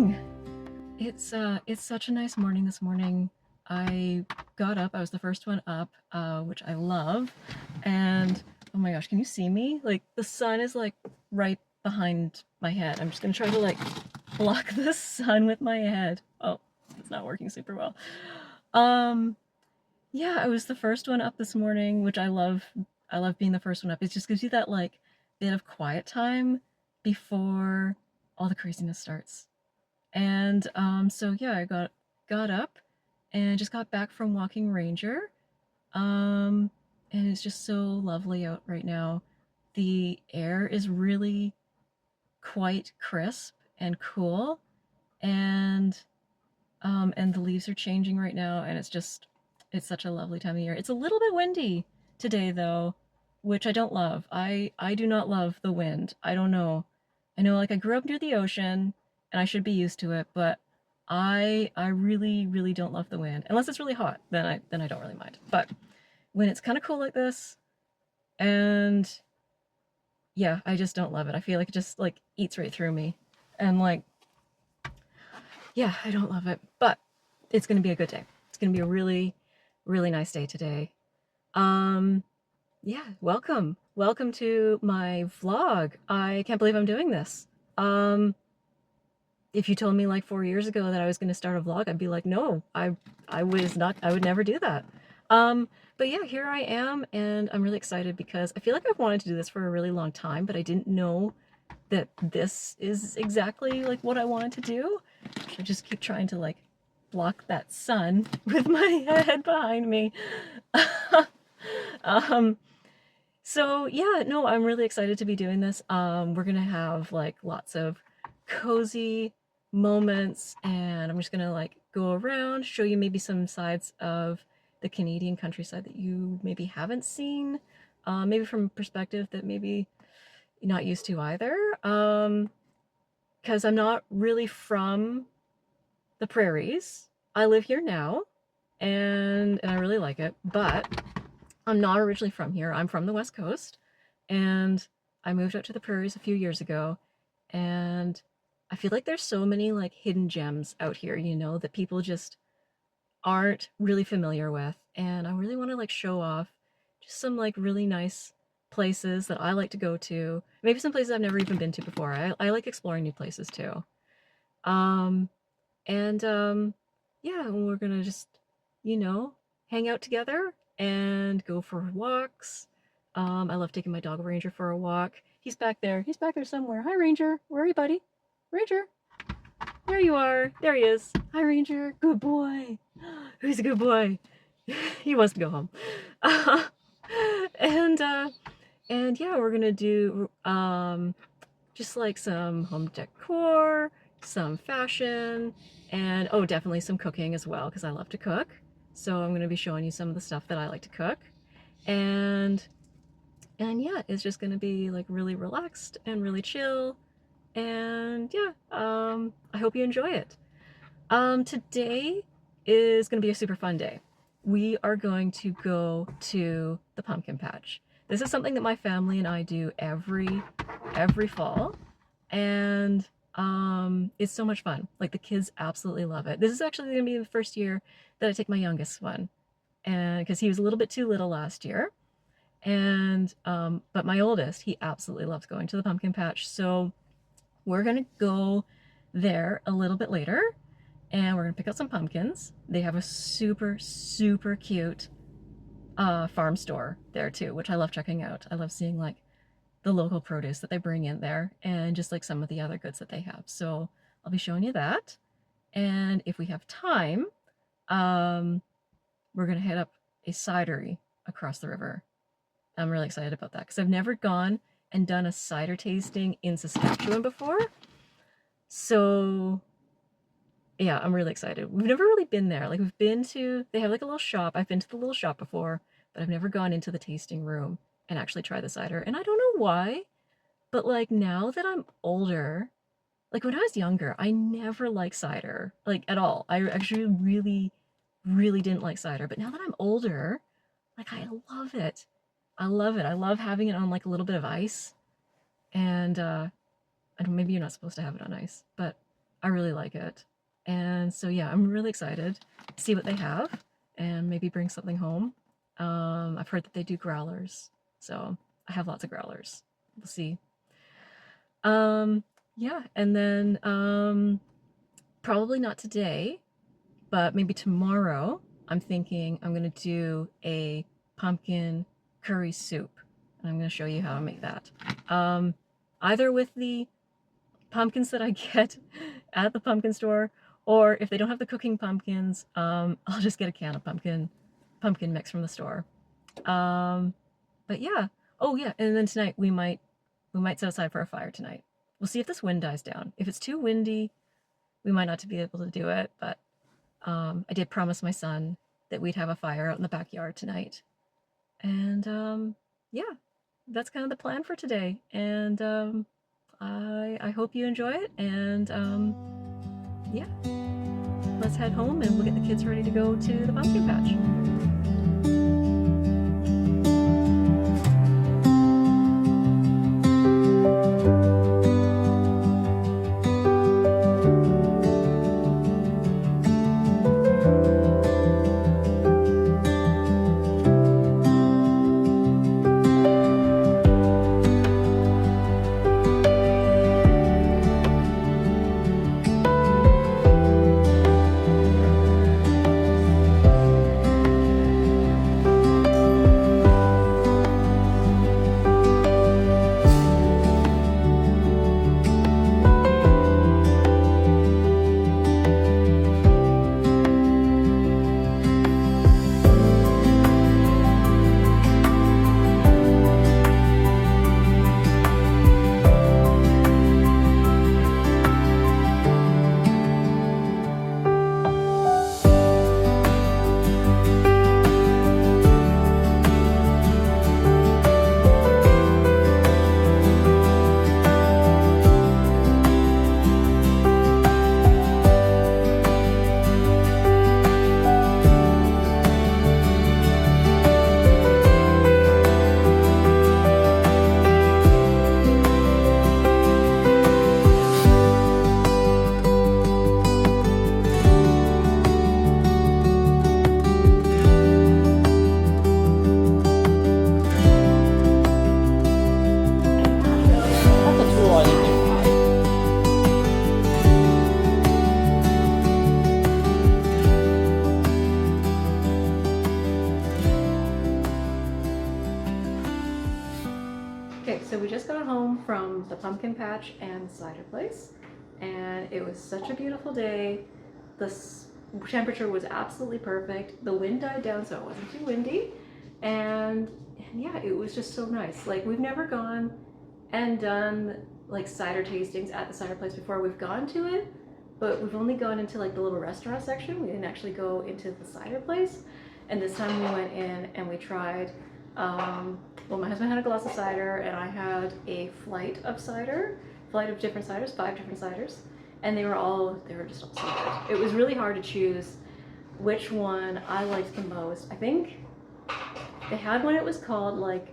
morning. It's such a nice morning this morning. I got up, I was the first one up, which I love. And oh my gosh, can you see me? Like the sun is like right behind my head. I'm just gonna try to like block the sun with my head. Oh, it's not working super well. Um, yeah, I was the first one up this morning, which I love. I love being the first one up. It just gives you that like bit of quiet time before all the craziness starts. And so yeah, I got up and just got back from walking Ranger. Um, and it's just so lovely out right now. The air is really quite crisp and cool, and the leaves are changing right now, and it's such a lovely time of year. It's a little bit windy today though, which I don't love. I do not love the wind. I don't know. I know like I grew up near the ocean and I should be used to it, but I really don't love the wind. Unless it's really hot, then I don't really mind. But when it's kind of cool like this, and yeah, I just don't love it. I feel like it just like eats right through me. And like yeah, I don't love it, but it's going to be a good day. It's going to be a really nice day today. Um, yeah, welcome. Welcome to my vlog. I can't believe I'm doing this. Um, if you told me like 4 years ago that I was going to start a vlog, I'd be like, no, I was not, I would never do that. But yeah, here I am, and I'm really excited because I feel like I've wanted to do this for a really long time, but I didn't know that this is exactly like what I wanted to do. I just keep trying to like block that sun with my head behind me. um, so yeah, no, I'm really excited to be doing this. We're gonna have like lots of cozy moments, and I'm just gonna like go around, show you maybe some sides of the Canadian countryside that you maybe haven't seen, maybe from a perspective that maybe you're not used to either. Because I'm not really from the prairies. I live here now, and I really like it, but I'm not originally from here. I'm from the West Coast, and I moved out to the prairies a few years ago, and I feel like there's so many like hidden gems out here, you know, that people just aren't really familiar with, and I really want to like show off just some like really nice places that I like to go to. Maybe some places I've never even been to before. I like exploring new places too. Um, and yeah, we're gonna just, you know, hang out together and go for walks. I love taking my dog Ranger for a walk. He's back there. He's back there somewhere. Hi, Ranger. Where are you, buddy? Ranger. There you are. There he is. Hi, Ranger. Good boy. Who's a good boy? He wants to go home. and uh, and yeah, we're gonna do just like some home decor, some fashion, and oh, definitely some cooking as well, because I love to cook. So I'm going to be showing you some of the stuff that I like to cook. And and yeah, it's just going to be like really relaxed and really chill. And yeah, I hope you enjoy it. Today is going to be a super fun day. We are going to go to the pumpkin patch. This is something that my family and I do every fall, and it's so much fun. Like the kids absolutely love it. This is actually going to be the first year that I take my youngest one, and because he was a little bit too little last year, and but my oldest, he absolutely loves going to the pumpkin patch. So we're gonna go there a little bit later, and we're gonna pick out some pumpkins. They have a super cute farm store there too, which I love checking out. I love seeing like the local produce that they bring in there, and just like some of the other goods that they have. So I'll be showing you that. And if we have time, um, we're gonna head up a cidery across the river. I'm really excited about that because I've never gone and done a cider tasting in Saskatchewan before. So yeah, I'm really excited. We've never really been there. Like we've been to, they have like a little shop. I've been to the little shop before, but I've never gone into the tasting room and actually try the cider. And I don't know why, but like now that I'm older, like when I was younger, I never liked cider, like at all. I actually really didn't like cider. But now that I'm older, like I love it. I love it. I love having it on like a little bit of ice. And maybe you're not supposed to have it on ice, but I really like it. And so yeah, I'm really excited to see what they have and maybe bring something home. I've heard that they do growlers, so I have lots of growlers. We'll see. Yeah, and then probably not today, but maybe tomorrow. I'm thinking I'm gonna do a pumpkin curry soup, and I'm gonna show you how to make that. Either with the pumpkins that I get at the pumpkin store, or if they don't have the cooking pumpkins, I'll just get a can of pumpkin mix from the store. But yeah. Oh yeah, and then tonight we might set aside for a fire tonight. We'll see if this wind dies down. If it's too windy, we might not be able to do it, but I did promise my son that we'd have a fire out in the backyard tonight. And yeah, that's kind of the plan for today. And I hope you enjoy it. And yeah, let's head home and we'll get the kids ready to go to the pumpkin patch. Okay, so we just got home from the pumpkin patch and cider place, and it was such a beautiful day. The temperature was absolutely perfect. The wind died down, so it wasn't too windy, and yeah, it was just so nice. Like, we've never gone and done like cider tastings at the cider place before. We've gone to it, but we've only gone into like the little restaurant section. We didn't actually go into the cider place, and this time we went in and we tried well, my husband had a glass of cider and I had a flight of different ciders, 5 different ciders, and they were just all so good. It was really hard to choose which one I liked the most. I think they had one, it was called like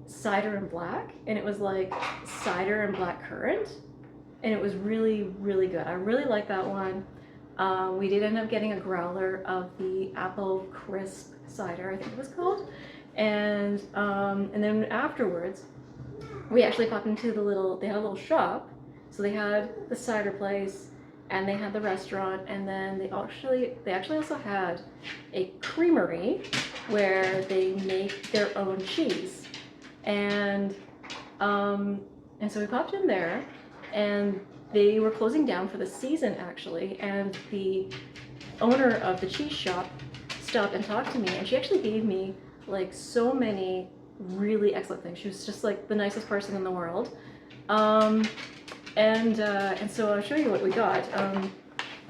cider and black, and it was like cider and black currant, and it was really, really good. I really liked that one. We did end up getting a growler of the apple crisp cider, I think it was called, and then afterwards we actually popped into they had a little shop, so they had the cider place and they had the restaurant, and then they actually also had a creamery where they make their own cheese, and so we popped in there, and they were closing down for the season actually, and the owner of the cheese shop stopped and talked to me, and she actually gave me like so many really excellent things. She was just like the nicest person in the world. And so I'll show you what we got.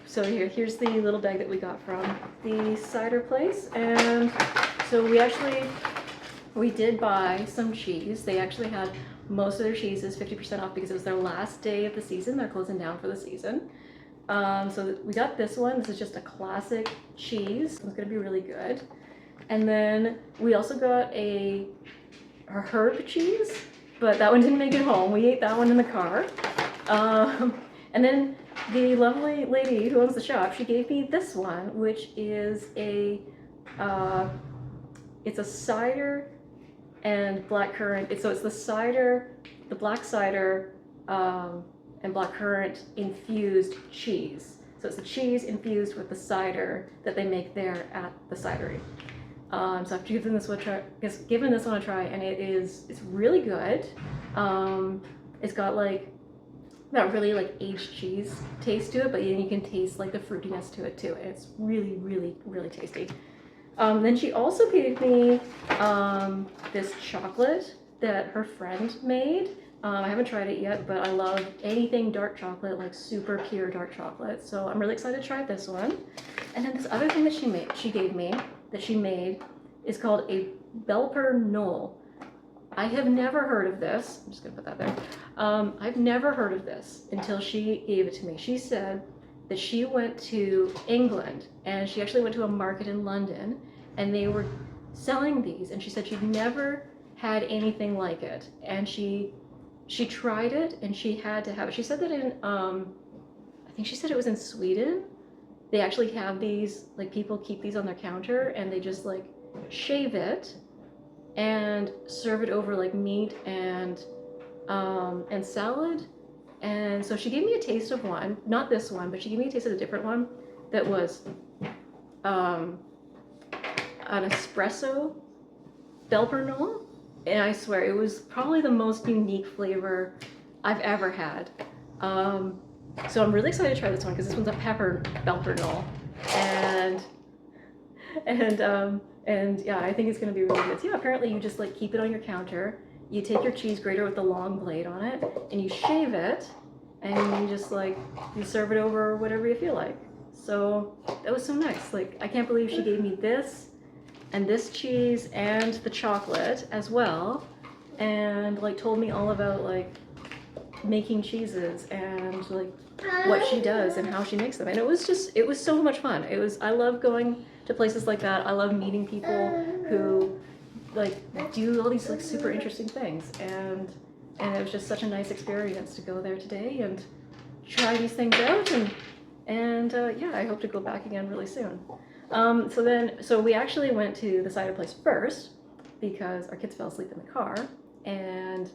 So here's the little bag that we got from the cider place, and so we did buy some cheese. They actually had most of their cheeses 50% off because it was their last day of the season. They're closing down for the season. So we got this one. This is just a classic cheese. It's gonna be really good. And then we also got a herb cheese, but that one didn't make it home. We ate that one in the car. And then the lovely lady who owns the shop, she gave me this one, which is it's a cider and blackcurrant. So it's the cider, the black cider, and blackcurrant infused cheese. So it's the cheese infused with the cider that they make there at the cidery. So I've given this one a try, and it's really good. It's got like that really like aged cheese taste to it, but then you can taste like the fruitiness to it too. And it's really, really, really tasty. Then she also gave me this chocolate that her friend made. I haven't tried it yet, but I love anything dark chocolate, like super pure dark chocolate. So I'm really excited to try this one. And then this other thing that she made is called a Belper Knoll. I have never heard of this. I'm just gonna put that there. I've never heard of this until she gave it to me. She said that she went to England, and she actually went to a market in London, and they were selling these, and she said she'd never had anything like it, and she tried it, and she had to have it. She said that I think she said it was in Sweden. They actually have these, like people keep these on their counter, and they just like shave it and serve it over like meat and salad. And so she gave me a taste of one, not this one, but she gave me a taste of a different one that was an espresso Belper Knoll. And I swear it was probably the most unique flavor I've ever had. So I'm really excited to try this one because this one's a pepper Belper Knoll, and yeah, I think it's gonna be really good. So yeah, apparently you just like keep it on your counter. You take your cheese grater with the long blade on it, and you shave it, and you just like you serve it over whatever you feel like. So that was so nice. Like I can't believe she gave me this and this cheese and the chocolate as well, and like told me all about like making cheeses and like what she does and how she makes them. And it was so much fun. I love going to places like that. I love meeting people who like do all these like super interesting things, and it was just such a nice experience to go there today and try these things out, and yeah, I hope to go back again really soon. So we actually went to the cider place first because our kids fell asleep in the car, and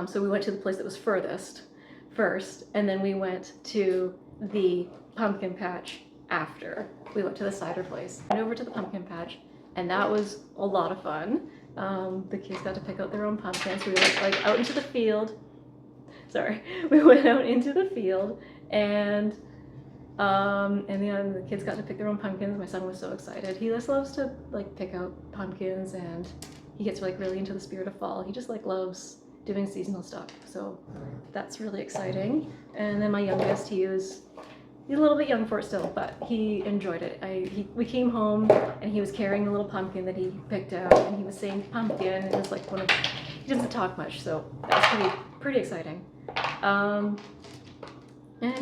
so we went to the place that was furthest first, and then we went to the pumpkin patch after. We went to the cider place and over to the pumpkin patch, and that was a lot of fun. The kids got to pick out their own pumpkins. We went like out into the field. Sorry, we went out into the field, and the kids got to pick their own pumpkins. My son was so excited. He just loves to like pick out pumpkins, and he gets like really into the spirit of fall. He just like loves doing seasonal stuff, so that's really exciting. And then my youngest, he's a little bit young for it still, but he enjoyed it. We came home, and he was carrying the little pumpkin that he picked out, and he was saying pumpkin, and it was like he doesn't talk much, so that was pretty exciting. And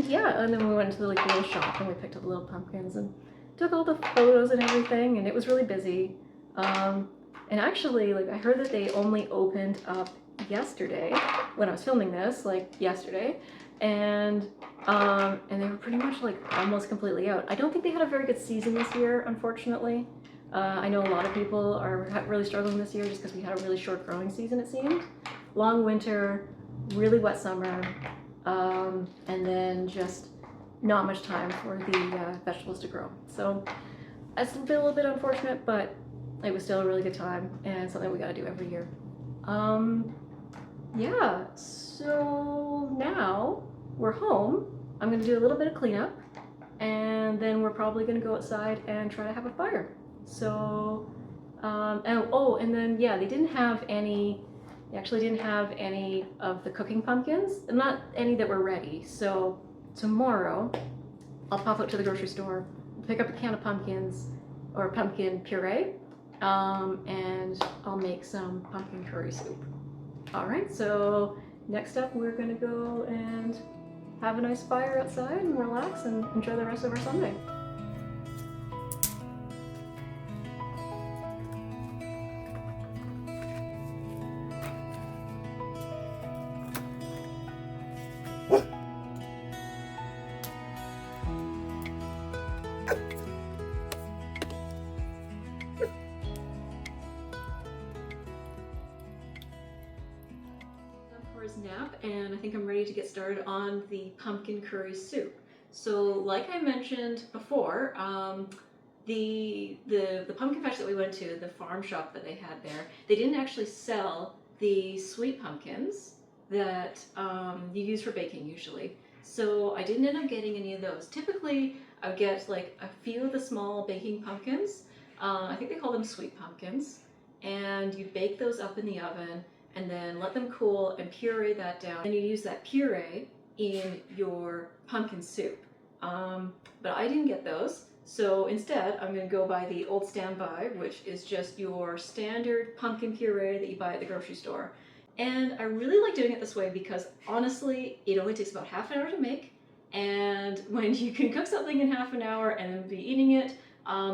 yeah, and then we went to the little shop, and we picked up the little pumpkins and took all the photos and everything, and it was really busy. And actually, like I heard that they only opened up yesterday when I was filming this, like yesterday, and they were pretty much like almost completely out. I don't think they had a very good season this year, unfortunately. I know a lot of people are really struggling this year just because we had a really short growing season, it seemed. Long winter, really wet summer, and then just not much time for the vegetables to grow. So it's been a little bit unfortunate, but it was still a really good time and something we gotta do every year. Yeah, so now we're home. I'm gonna do a little bit of cleanup, and then we're probably gonna go outside and try to have a fire. So, and then yeah, they actually didn't have any of the cooking pumpkins, and not any that were ready. So tomorrow, I'll pop out to the grocery store, pick up a can of pumpkins, or pumpkin puree, and I'll make some pumpkin curry soup. All right, so next up we're gonna go and have a nice fire outside and relax and enjoy the rest of our Sunday. and I think I'm ready to get started on the pumpkin curry soup. So like I mentioned before, the pumpkin patch that we went to, the farm shop that they had there, they didn't actually sell the sweet pumpkins that you use for baking usually. So I didn't end up getting any of those. Typically, I would get like a few of the small baking pumpkins. I think they call them sweet pumpkins. And you bake those up in the oven and then let them cool and puree that down. And you use that puree in your pumpkin soup. But I didn't get those. So instead, I'm going to go by the old standby, which is just your standard pumpkin puree that you buy at the grocery store. And I really like doing it this way because honestly, it only takes about half an hour to make. And when you can cook something in half an hour and then be eating it,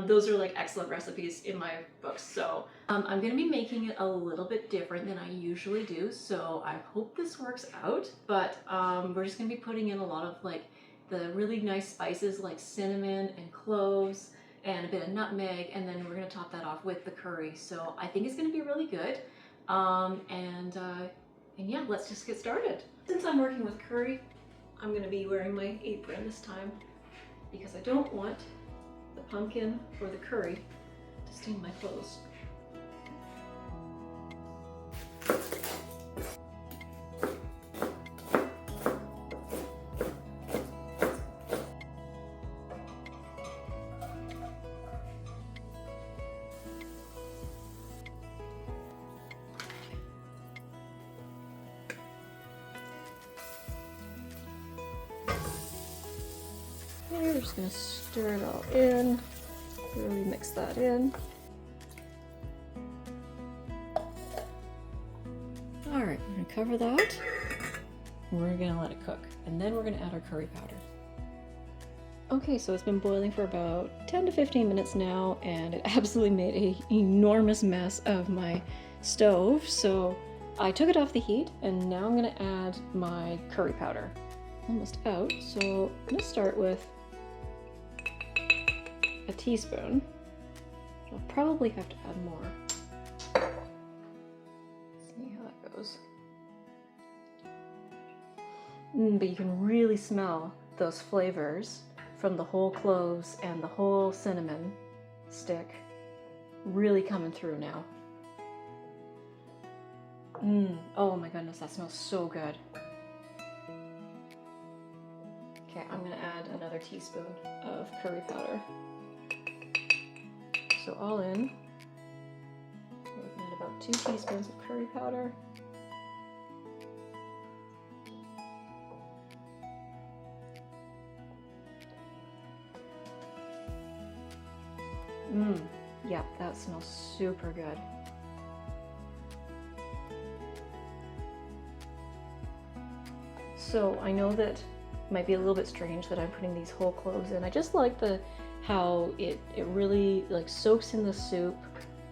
those are like excellent recipes in my books. So I'm going to be making it a little bit different than I usually do. So I hope this works out. But we're just going to be putting in a lot of like the really nice spices like cinnamon and cloves and a bit of nutmeg, and then we're going to top that off with the curry. So I think it's going to be really good. And yeah, let's just get started. Since I'm working with curry, I'm going to be wearing my apron this time because I don't want the pumpkin or the curry to stain my clothes. We're just going to stir it all in, really mix that in. Alright, we're going to cover that. We're going to let it cook, and then we're going to add our curry powder. Okay, so it's been boiling for about 10 to 15 minutes now, and it absolutely made an enormous mess of my stove, so I took it off the heat, and now I'm going to add my curry powder. Almost out, so I'm going to start with a teaspoon. I'll probably have to add more. See how that goes. But you can really smell those flavors from the whole cloves and the whole cinnamon stick really coming through now. Oh my goodness, that smells so good. Okay, I'm gonna add another teaspoon of curry powder. So all in, we're looking at about 2 teaspoons of curry powder. Yeah, that smells super good. So I know that it might be a little bit strange that I'm putting these whole cloves in. I just like how it really like soaks in the soup,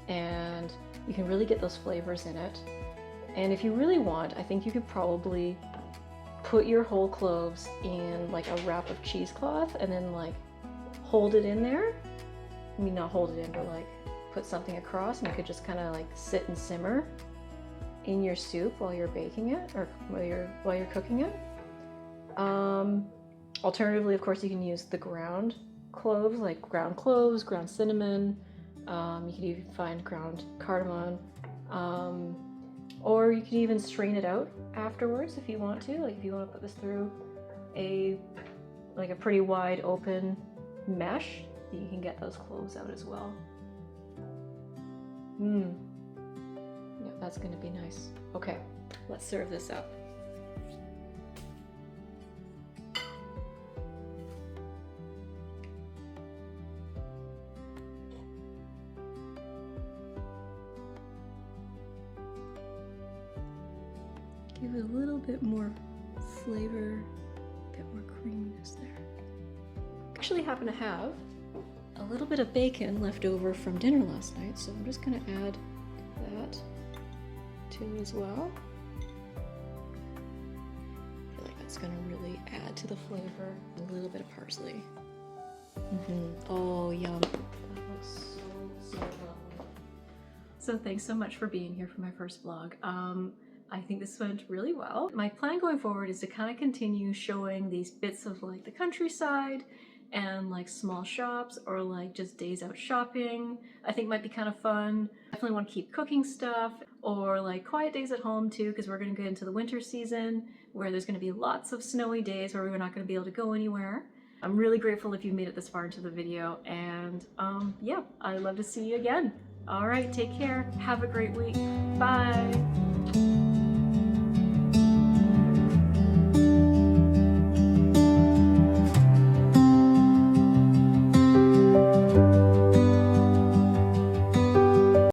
and you can really get those flavors in it. And if you really want, I think you could probably put your whole cloves in like a wrap of cheesecloth and then like hold it in there. I mean, not hold it in, but like put something across, and you could just kind of like sit and simmer in your soup while you're baking it or while you're cooking it. Alternatively, of course, you can use the ground cloves, like ground cloves, ground cinnamon. You could even find ground cardamom, or you could even strain it out afterwards if you want to. Like if you want to put this through a pretty wide open mesh, you can get those cloves out as well. Yeah, that's gonna be nice. Okay, let's serve this up. Give it a little bit more flavor, a bit more creaminess there. I actually happen to have a little bit of bacon left over from dinner last night, so I'm just going to add that to it as well. I feel like that's going to really add to the flavor. A little bit of parsley. Oh, yum. That looks so lovely. So thanks so much for being here for my first vlog. I think this went really well. My plan going forward is to kind of continue showing these bits of like the countryside and like small shops or like just days out shopping. I think might be kind of fun. Definitely want to keep cooking stuff or like quiet days at home too, because we're going to get into the winter season where there's going to be lots of snowy days where we're not going to be able to go anywhere. I'm really grateful if you've made it this far into the video, and yeah, I'd love to see you again. All right, take care. Have a great week. Bye.